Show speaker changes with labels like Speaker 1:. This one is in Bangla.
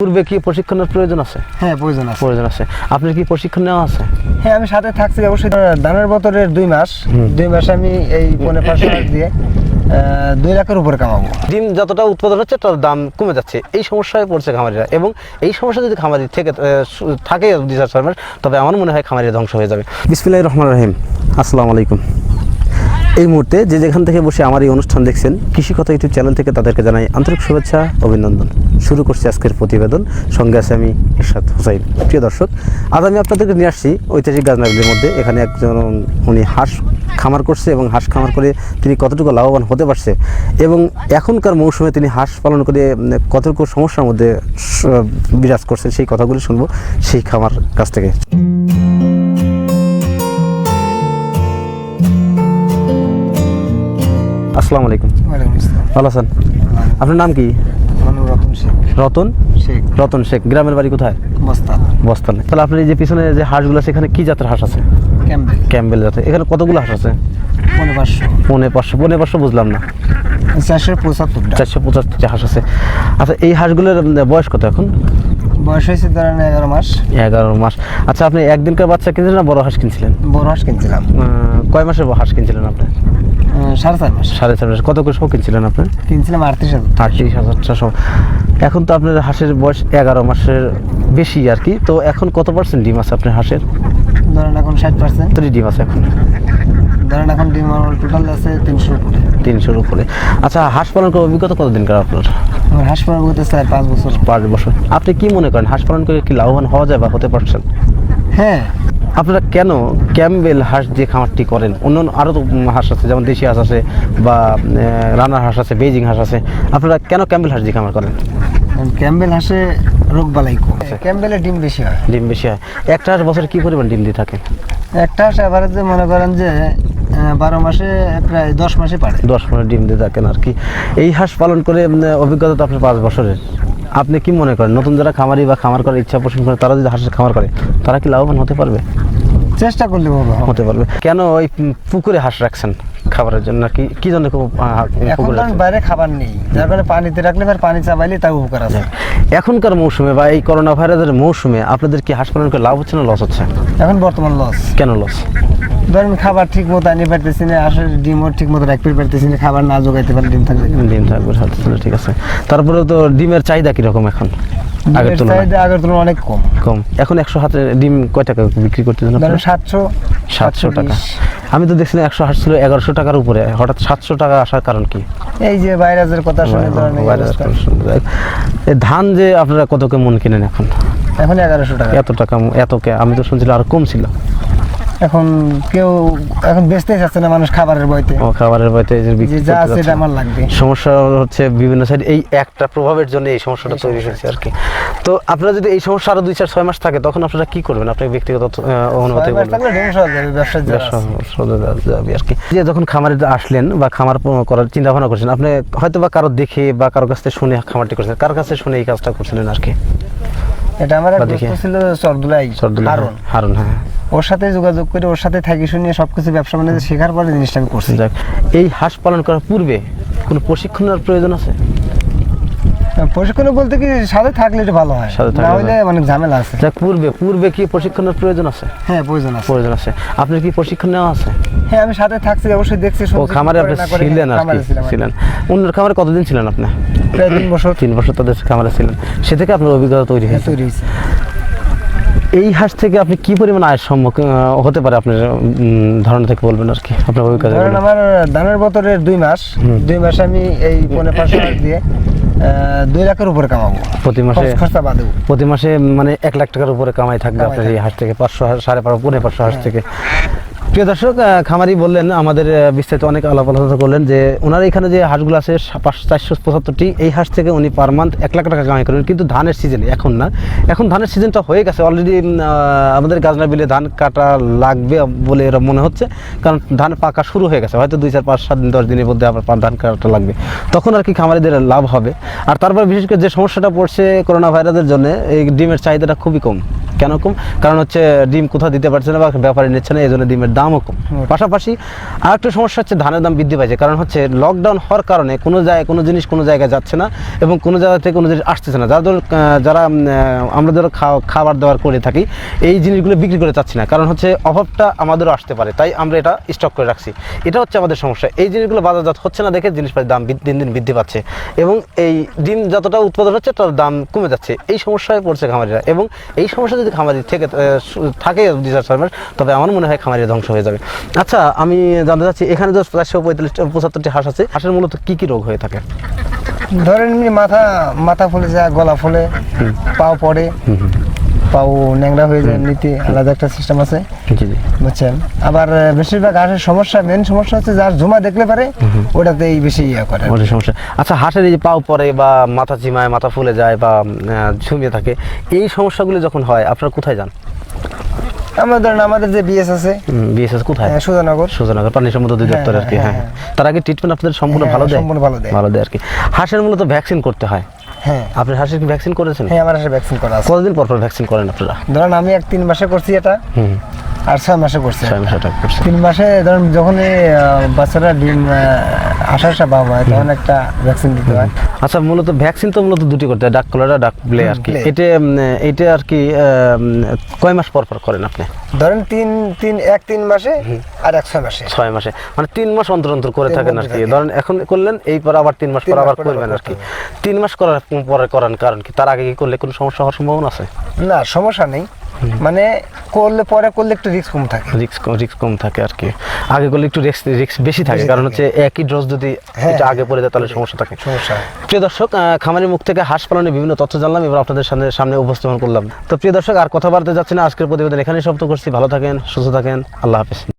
Speaker 1: পূর্বে কি প্রশিক্ষণের প্রয়োজন আছে?
Speaker 2: হ্যাঁ, প্রয়োজন আছে।
Speaker 1: আপনার কি প্রশিক্ষণ নেওয়া আছে?
Speaker 2: হ্যাঁ, আমি সাথে থাকছি অবশ্যই। ধানের বছরের 2 মাস আমি এই 5.5 দিয়ে 2 লাখের উপরে কামাবো।
Speaker 1: ডিম যতটা উৎপাদন হচ্ছে তার দাম কমে যাচ্ছে, এই সমস্যায় পড়ছে খামারিরা। এবং এই সমস্যা যদি খামারি থেকে থাকে 2-4 মাস, তবে আমার মনে হয় খামারিরা ধ্বংস হয়ে যাবে। বিসমিল্লাহির রহমানির রহিম। আসসালামু আলাইকুম। এই মুহূর্তে যেখান থেকে বসে আমার এই অনুষ্ঠান দেখছেন, কৃষি কথা ইউটিউব চ্যানেল থেকে তাদেরকে জানাই আন্তরিক শুভেচ্ছা, অভিনন্দন। শুরু করছি আজকের প্রতিবেদন। সঙ্গে আছে আমি ইরশাদ হোসাইন। প্রিয় দর্শক, আজ আমি আপনাদেরকে নিয়ে আসছি ঐতিহাসিক গাজনাবিলের মধ্যে। এখানে একজন উনি হাঁস খামার করছে এবং হাঁস খামার করে তিনি কতটুকু লাভবান হতে পারছে এবং এখনকার মৌসুমে তিনি হাঁস পালন করে কতটুকু সমস্যার মধ্যে বিরাজ করছেন, সেই কথাগুলি শুনবো সেই খামার কাছ থেকে। আসসালামু আলাইকুম। ভালো আছেন? আপনার নাম কি? রতন শেখ। গ্রামের বাড়ি কোথায়? বস্তালে। তাহলে আপনার এই যে পিছনে যে হাঁসগুলো আছে, এখানে কি জাতের হাঁস আছে? ক্যাম্বেল জাতের। এখানে কতগুলো হাঁস আছে? 500 বুঝলাম না। 475 হাঁস আছে। আচ্ছা, এই হাঁসগুলোর বয়স কত এখন?
Speaker 2: বয়স হয়েছে ধরেন 11 মাস।
Speaker 1: আচ্ছা, আপনি একদিনকার বাচ্চা কিনছিলেন না বড় হাঁস কিনছিলেন?
Speaker 2: বড় হাঁস কিনছিলাম।
Speaker 1: কয় মাসের হাঁস কিনছিলেন আপনি?
Speaker 2: 4.5 মাস।
Speaker 1: 4.5 মাস। কত করে সহ কিনছিলেন আপনি?
Speaker 2: কিনছিলাম 38,000
Speaker 1: সহ। এখন তো আপনার হাঁসের বয়স 11 মাসের বেশি আর কি। তো এখন কত পার্সেন্ট ডিম আছে আপনার হাঁসের?
Speaker 2: ধরেন এখন 60%।
Speaker 1: ডিম আছে এখন?
Speaker 2: ধরেন এখন ডিম টোটাল আছে
Speaker 1: 300-র উপরে। আচ্ছা, হাঁস পালন করার অভিজ্ঞতা কতদিন কার আপনার?
Speaker 2: আমার হাঁস পালন করতে 5 বছর।
Speaker 1: 5 বছর। আপনি কি মনে করেন হাঁস পালন করে কি লাভবান হওয়া যায় বা হতে পারছেন?
Speaker 2: হ্যাঁ।
Speaker 1: আপনারা কেন ক্যাম্বেল হাঁস যে খামারটি করেন? অন্যান্য আরও তো হাঁস আছে, যেমন দেশি হাঁস আছে বা রানার হাঁস আছে, বেজিং হাঁস আছে। আপনারা কেন ক্যাম্বেল হাঁস দিয়ে খামার করেন?
Speaker 2: ক্যাম্বেল হাঁসে রোগ বালাই কম, ক্যাম্বেলের ডিম বেশি হয়।
Speaker 1: একটা হাঁস বছরে কি পরিমাণ ডিম দিয়ে থাকে?
Speaker 2: একটা হাঁস এভারেজে মনে করেন যে 12 মাসে প্রায় 10 মাসে পারে।
Speaker 1: 10 মাসে ডিম দিয়ে থাকেন আর কি। এই হাঁস পালন করে অভিজ্ঞতা তো আপনার 5 বছরের। আপনি কি মনে করেন নতুন যারা খামারি বা খামার করার ইচ্ছা পোষণ করে, তারা যদি হাঁসের খামার করে, তারা কি লাভবান হতে পারবে?
Speaker 2: চেষ্টা করলে
Speaker 1: হতে পারবে। কেন ওই পুকুরে হাঁস রাখছেন? খাবারের জন্য নাকি কি জন্য?
Speaker 2: বাইরে খাবার নেই, যার কারণে পানিতে রাখলে পানি চাবাইলে তার উপকার আছে।
Speaker 1: এখনকার মৌসুমে বা এই করোনা ভাইরাসের মৌসুমে আপনাদের কি হাঁস পালন করে লাভ হচ্ছে না লস হচ্ছে?
Speaker 2: এখন বর্তমান লস।
Speaker 1: কেন লস?
Speaker 2: ধরেন খাবার ঠিক মতো আনি পারতেছি না, হাঁসের ডিমও ঠিক মতো রাখতে পারতেছি না, খাবার না জোগাইতে পারলে ডিম থাকবে।
Speaker 1: ঠিক আছে। তারপরে তো ডিমের চাহিদা কিরকম এখন? আগের তুলনায়
Speaker 2: অনেক কম।
Speaker 1: এখন 100 হাতে ডিম কয় টাকা বিক্রি করতেছেন? 700 টাকা। আমি তো দেখছিলাম 100 হাঁস ছিল 1100 টাকার উপরে, হঠাৎ 700 টাকা আসার কারণ কি?
Speaker 2: এই যে ভাইরাসের কথা শুনে।
Speaker 1: ধান যে আপনারা কত কে মন কিনেন এখন?
Speaker 2: 1100 টাকা।
Speaker 1: এত কে? আমি তো শুনছিলাম আর কম ছিল।
Speaker 2: এখন কেউ বেচতে চাচ্ছে না, মানুষ খাবারের ভয়তে। যা আছে এটা আমার লাগবে।
Speaker 1: সমস্যা হচ্ছে বিভিন্ন সাইড, এই একটা প্রভাবের জন্য এই সমস্যাটা তৈরি হয়েছে আর কি। তো আপনারা যদি এই সমস্যা আরো 2-4-6 মাস থাকে, তখন আপনারা কি করবেন? আপনার ব্যক্তিগত অনুমতি যাবে আর কি। যে যখন খামারে আসলেন বা খামার করার চিন্তা ভাবনা করছেন, আপনি হয়তো বা কারো দেখে বা কারো কাছ থেকে শুনে খামারটি করছেন, কার কাছে শুনে এই কাজটা করছিলেন আর কি?
Speaker 2: এটা আমার এক দোস্ত ছিল হারুন। হ্যাঁ, ওর সাথে যোগাযোগ করে ওর সাথে থাকি শুনিয়ে সবকিছু ব্যবসা বাণিজ্য শেখার পরে জিনিসটা আমি করছি।
Speaker 1: এই হাঁস পালন করার পূর্বে কোনো প্রশিক্ষণের প্রয়োজন আছে?
Speaker 2: প্রশিক্ষণ বলতে কি সাথে থাকলে এটা ভালো হয়, না হলে অনেক ঝামেলা আছে।
Speaker 1: পূর্বে কি প্রশিক্ষণের প্রয়োজন আছে?
Speaker 2: হ্যাঁ, প্রয়োজন আছে।
Speaker 1: আপনার কি প্রশিক্ষণ নেওয়া আছে?
Speaker 2: হ্যাঁ, আমি সাথে থাকছি অবশ্যই, দেখছি।
Speaker 1: ও খামারে আপনি ছিলেন আর কি? ছিলেন। অন্যের খামারে কতদিন ছিলেন আপনি?
Speaker 2: প্রায় 3 বছর
Speaker 1: তাদের খামারে ছিলেন। সে থেকে আপনার অভিজ্ঞতা তৈরি হয়েছে। এই হাঁস থেকে আপনি কি পরিমাণ আয়ের সম্মুখীন হতে পারে আপনার ধারণা থেকে বলবেন আর কি, আপনার অভিজ্ঞতা?
Speaker 2: আমার ধানের বছরের 2 মাস আমি এই 5.5 দিয়ে 2 লাখের উপরে কামাবো প্রতি মাসে, খরচা বাদেও।
Speaker 1: প্রতি মাসে মানে 1 লাখ টাকার উপরে কামাই থাকবে আপনার এই হাঁস থেকে। 500-550 হাঁস থেকে। প্রিয় দর্শক, খামারি বললেন আমাদের বিস্তারিত অনেক আলাপ আলোচনা করলেন যে ওনার এখানে যে হাঁসগুলো আছে 475টি, এই হাঁস থেকে উনি পার মান্থ 1 লাখ টাকা কামাই করেন। কিন্তু ধানের সিজনে এখন না, এখন ধানের সিজনটা হয়ে গেছে অলরেডি। আমাদের গাজনা বিলে ধান কাটা লাগবে বলে এরা মনে হচ্ছে, কারণ ধান পাকা শুরু হয়ে গেছে। হয়তো 2-4-5-7-10 দিনের মধ্যে আবার ধান কাটা লাগবে, তখন আর কি খামারিদের লাভ হবে। আর তারপর বিশেষ করে যে সমস্যাটা পড়ছে করোনা ভাইরাসের জন্য, এই ডিমের চাহিদাটা খুবই কম। কেন কম? কারণ হচ্ছে ডিম কোথাও দিতে পারছে না বা ব্যাপারী নিচ্ছে না, এই জন্য ডিমের দামও কম। পাশাপাশি আর একটা সমস্যা হচ্ছে ধানের দাম বৃদ্ধি পাইছে, কারণ হচ্ছে লকডাউন হওয়ার কারণে কোনো জিনিস কোনো জায়গায় যাচ্ছে না এবং কোনো জায়গা থেকে কোনো জিনিস আসতেছে না, যারা আমরা যারা খাবার দাবার করে থাকি এই জিনিসগুলো বিক্রি করে চাচ্ছি না, কারণ হচ্ছে অভাবটা আমাদেরও আসতে পারে, তাই আমরা এটা স্টক করে রাখছি। এটা হচ্ছে আমাদের সমস্যা। এই জিনিসগুলো বাজারজাত হচ্ছে না দেখে জিনিসপাতির দাম দিন দিন বৃদ্ধি পাচ্ছে এবং এই ডিম যতটা উৎপাদন হচ্ছে তার দাম কমে যাচ্ছে। এই সমস্যায় পড়ছে খামারিরা এবং এই সমস্যা যদি খামারি থাকে ডিজার ফার্মের, তবে আমার মনে হয় খামারিরা ধ্বংস হয়ে যাবে। আচ্ছা, আমি জানতে চাচ্ছি এখানে যে 445-75টি হাঁস আছে, হাঁসের মূলত কি কি রোগ হয়ে থাকে?
Speaker 2: ধরেন এমনি মাথা ফুলে যায়, গলা ফুলে, পাও পড়ে, পাও ন্যাংরা হয়ে যায়, এমনিতে আলাদা একটা সিস্টেম আছে, বুঝছেন। আবার বেশিরভাগ হাঁসের মেন সমস্যা হচ্ছে যার ঝুমা দেখলে পারে ওটাতেই বেশি করে
Speaker 1: সমস্যা। আচ্ছা, হাঁসের এই যে পাও পরে বা মাথা চিমায়, মাথা ফুলে যায় বা ঝুমিয়ে থাকে, এই সমস্যাগুলো যখন হয় আপনারা কোথায় যান?
Speaker 2: আমাদের যে বিএস আছে,
Speaker 1: বিএসএস কোথায়? সুজানগর পানি সম্পদ অধিদপ্তর আর কি। হ্যাঁ, তার আগে ট্রিটমেন্ট আপনাদের সম্পূর্ণ ভালো দেয় আর কি। হাঁসের মূলত ভ্যাকসিন করতে হয়।
Speaker 2: হ্যাঁ,
Speaker 1: আপনি হাঁসের কি ভ্যাকসিন করেছেন?
Speaker 2: হ্যাঁ, আমার হাঁসের ভ্যাকসিন করা আছে।
Speaker 1: কতদিন পর ভ্যাকসিন করেন আপনারা?
Speaker 2: ধরেন আমি 3 মাসে করছি এটা, আর 6 মাসে করছি।
Speaker 1: 6 মাসে এটা করছি।
Speaker 2: 3 মাসে ধরেন যখন বাচ্চারা ডিম আসার স্বভাব হয় তখন একটা ভ্যাকসিন দিতে হয়।
Speaker 1: আচ্ছা, মূলত ভ্যাকসিন তো মূলত দুটি করতে হয়, ডাক কলেরা, ডাক ব্লে আর কি। এটা আর কি কয় মাস পর করেন আপনি?
Speaker 2: ধরেন 3 মাসে আর 6 মাসে।
Speaker 1: 6 মাসে মানে 3 মাস অন্তর করে থাকেন আর কি। ধরেন এখন করলেন, এই পর আবার 3 মাস পর আবার করবেন আর কি। 3 মাস করার পরে করার কারণ কি? তার আগে কি করলে কোনো সমস্যা হওয়ার সম্ভাবনা আছে?
Speaker 2: না, সমস্যা নেই, মানে পরে করলে একটু রিস্ক কম থাকে।
Speaker 1: রিস্ক কম থাকে আর কি। আগে করলে একটু রিস্ক বেশি থাকে, কারণ হচ্ছে একই ডোজ যদি এটা আগে পড়ে যায় তাহলে সমস্যা থাকে। প্রিয় দর্শক, খামারের মুখ থেকে হাঁস পালনের বিভিন্ন তথ্য জানলাম, এবার আপনাদের সামনে উপস্থাপন করলাম। তো প্রিয় দর্শক, আর কথা বাড়তে যাচ্ছি না, আজকের প্রতিবেদন এখানেই সমাপ্ত করছি। ভালো থাকেন, সুস্থ থাকেন, আল্লাহ হাফেজ।